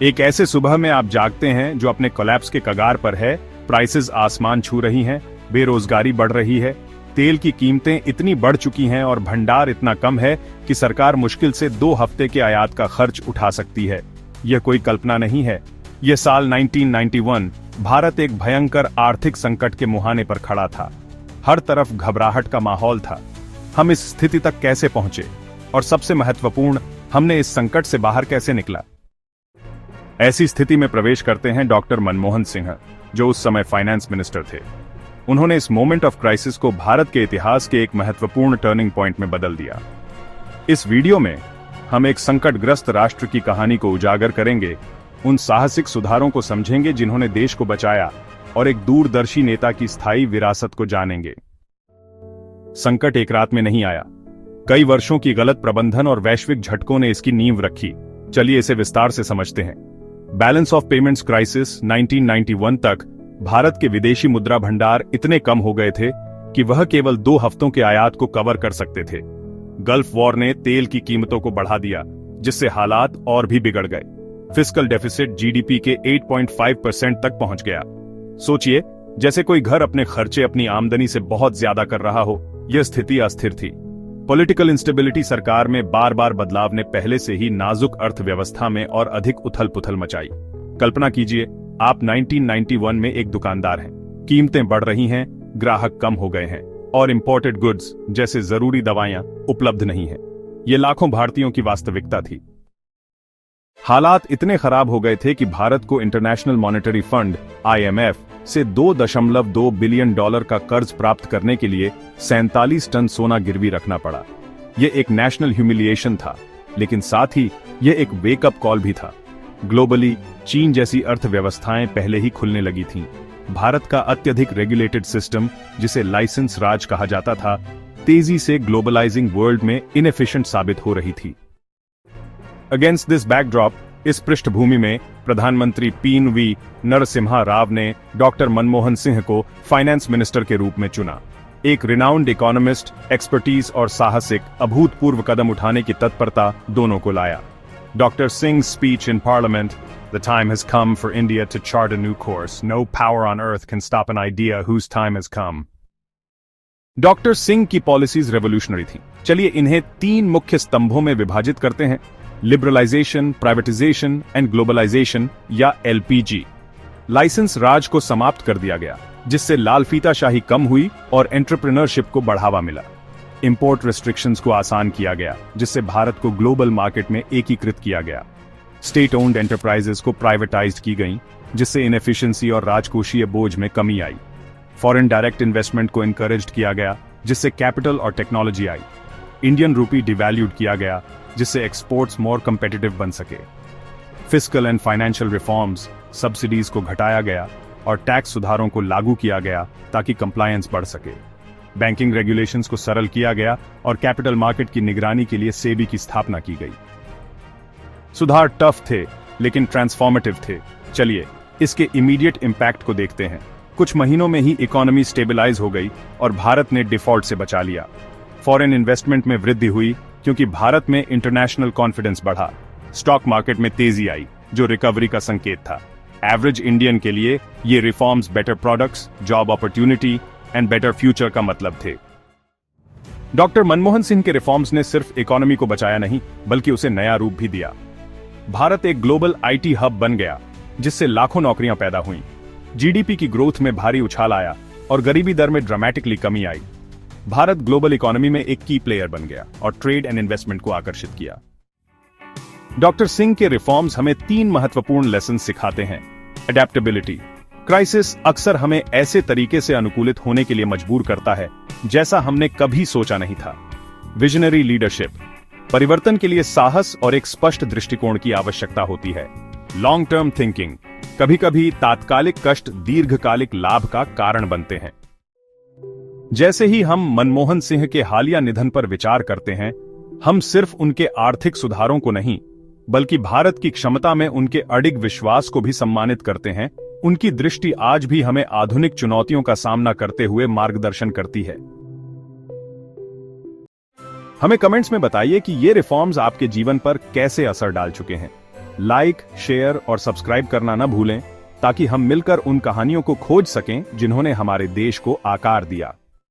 एक ऐसे सुबह में आप जागते हैं जो अपने कोलैप्स के कगार पर है। प्राइसेस आसमान छू रही हैं, बेरोजगारी बढ़ रही है, तेल की कीमतें इतनी बढ़ चुकी हैं और भंडार इतना कम है कि सरकार मुश्किल से 2 हफ्ते के आयात का खर्च उठा सकती है। यह कोई कल्पना नहीं है। यह साल 1991, भारत एक भयंकर आर्थिक संकट के मुहाने पर खड़ा था। हर तरफ घबराहट का माहौल था। हम इस स्थिति तक कैसे पहुंचे, और सबसे महत्वपूर्ण, हमने इस संकट से बाहर कैसे निकला? ऐसी स्थिति में प्रवेश करते हैं डॉक्टर मनमोहन सिंह, जो उस समय फाइनेंस मिनिस्टर थे। उन्होंने इस मोमेंट ऑफ क्राइसिस को भारत के इतिहास के एक महत्वपूर्ण टर्निंग पॉइंट में बदल दिया। इस वीडियो में हम एक संकटग्रस्त राष्ट्र की कहानी को उजागर करेंगे, उन साहसिक सुधारों को समझेंगे जिन्होंने देश को बचाया, और एक दूरदर्शी नेता की स्थायी विरासत को जानेंगे। संकट एक रात में नहीं आया। कई वर्षों की गलत प्रबंधन और वैश्विक झटकों ने इसकी नींव रखी। चलिए इसे विस्तार से समझते हैं। बैलेंस ऑफ पेमेंट्स क्राइसिस 1991 तक भारत के विदेशी मुद्रा भंडार इतने कम हो गए थे कि वह केवल 2 हफ्तों के आयात को कवर कर सकते थे। गल्फ वॉर ने तेल की कीमतों को बढ़ा दिया, जिससे हालात और भी बिगड़ गए। फिस्कल डेफिसिट जीडीपी के 8.5% तक पहुंच गया। सोचिए, जैसे कोई घर अपने खर्चे अपनी आमदनी से बहुत ज्यादा कर रहा हो। यह स्थिति अस्थिर थी। पॉलिटिकल इंस्टेबिलिटी सरकार में बार बार बदलाव ने पहले से ही नाजुक अर्थव्यवस्था में और अधिक उथल पुथल मचाई। कल्पना कीजिए, आप 1991 में एक दुकानदार हैं। कीमतें बढ़ रही हैं, ग्राहक कम हो गए हैं, और इंपोर्टेड गुड्स जैसे जरूरी दवाइयां उपलब्ध नहीं हैं। ये लाखों भारतीयों की वास्तविकता थी। हालात इतने खराब हो गए थे कि भारत को इंटरनेशनल मॉनेटरी फंड (IMF) से $2.2 बिलियन का कर्ज प्राप्त करने के लिए 47 टन सोना गिरवी रखना पड़ा। यह एक नेशनल ह्यूमिलिएशन था, लेकिन साथ ही यह एक वेकअप कॉल भी था। ग्लोबली चीन जैसी अर्थव्यवस्थाएं पहले ही खुलने लगी थीं। भारत का अत्यधिक रेगुलेटेड सिस्टम, जिसे लाइसेंस राज कहा जाता था, तेजी से ग्लोबलाइजिंग वर्ल्ड में इनएफिशिएंट साबित हो रही थी। अगेंस्ट दिस बैकड्रॉप, इस पृष्ठभूमि में प्रधानमंत्री PNV नरसिम्हा राव ने डॉक्टर मनमोहन सिंह को फाइनेंस मिनिस्टर के रूप में चुना। एक रिनाउंड इकोनॉमिस्ट, एक्सपर्टीज और साहसिक, अभूतपूर्व कदम उठाने की तत्परता दोनों को लाया। Doctor Singh's speech in Parliament, "The time has come for India to chart a new course. No power on earth can stop an idea whose time has come." Doctor Singh की पॉलिसीज रेवोल्यूशनरी थी। चलिए इन्हें 3 मुख्य स्तंभों में विभाजित करते हैं: लिबरलाइजेशन, प्राइवेटाइजेशन एंड ग्लोबलाइजेशन, या LPG। लाइसेंस राज को समाप्त कर दिया गया, जिससे लालफीताशाही कम हुई और एंटरप्रेन्योरशिप को बढ़ावा मिला। इंपोर्ट रेस्ट्रिक्शंस को आसान किया गया, जिससे भारत को ग्लोबल मार्केट में एकीकृत किया गया। स्टेट ओन्ड एंटरप्राइजेस को प्राइवेटाइज्ड की गई, जिससे इनएफिशिएंसी और राजकोषीय बोझ में कमी आई। फॉरेन डायरेक्ट इन्वेस्टमेंट को इनकरेज्ड किया गया, जिससे कैपिटल और टेक्नोलॉजी आई। इंडियन रूपी डिवैल्यूड किया गया, जिससे एक्सपोर्ट्स मोर कंपेटिटिव बन सके। Fiscal and financial reforms, subsidies को घटाया गया और टैक्स सुधारों को लागू किया गया ताकि कंप्लायंस बढ़ सके। बैंकिंग रेगुलेशंस को सरल किया गया और कैपिटल मार्केट की निगरानी के लिए सेबी की स्थापना की गई। सुधार टफ थे, लेकिन ट्रांसफॉर्मेटिव थे। चलिए इसके इमीडिएट इंपैक्ट को देखते हैं। कुछ महीनों में ही इकोनॉमी स्टेबलाइज हो गई और भारत ने डिफॉल्ट से बचा लिया। फॉरेन इन्वेस्टमेंट में वृद्धि हुई क्योंकि भारत में इंटरनेशनल कॉन्फिडेंस बढ़ा। स्टॉक मार्केट में तेजी आई, जो रिकवरी का संकेत था। एवरेज इंडियन के लिए ये reforms better products, job opportunity and better future का मतलब थे। डॉक्टर मनमोहन सिंह के रिफॉर्म्स ने सिर्फ इकोनॉमी को बचाया नहीं, बल्कि उसे नया रूप भी दिया। भारत एक ग्लोबल IT हब बन गया, जिससे लाखों नौकरियां पैदा हुईं। GDP की ग्रोथ में भारी उछाल आया और गरीबी दर में ड्रामेटिकली कमी आई। भारत ग्लोबल इकोनॉमी में एक की प्लेयर बन गया और ट्रेड एंड इन्वेस्टमेंट को आकर्षित किया। डॉक्टर सिंह के रिफॉर्म्स हमें 3 महत्वपूर्ण लेसन सिखाते हैं। एडेप्टेबिलिटी, क्राइसिस अक्सर हमें ऐसे तरीके से अनुकूलित होने के लिए मजबूर करता है जैसा हमने कभी सोचा नहीं था। विजनरी लीडरशिप, परिवर्तन के लिए साहस और एक स्पष्ट दृष्टिकोण की आवश्यकता होती है। लॉन्ग टर्म थिंकिंग, कभी कभी तात्कालिक कष्ट दीर्घकालिक लाभ का कारण बनते हैं। जैसे ही हम मनमोहन सिंह के हालिया निधन पर विचार करते हैं, हम सिर्फ उनके आर्थिक सुधारों को नहीं, बल्कि भारत की क्षमता में उनके अडिग विश्वास को भी सम्मानित करते हैं। उनकी दृष्टि आज भी हमें आधुनिक चुनौतियों का सामना करते हुए मार्गदर्शन करती है। हमें कमेंट्स में बताइए कि ये रिफॉर्म्स आपके जीवन पर कैसे असर डाल चुके हैं। लाइक, शेयर और सब्सक्राइब करना न भूलें, ताकि हम मिलकर उन कहानियों को खोज सकें जिन्होंने हमारे देश को आकार दिया।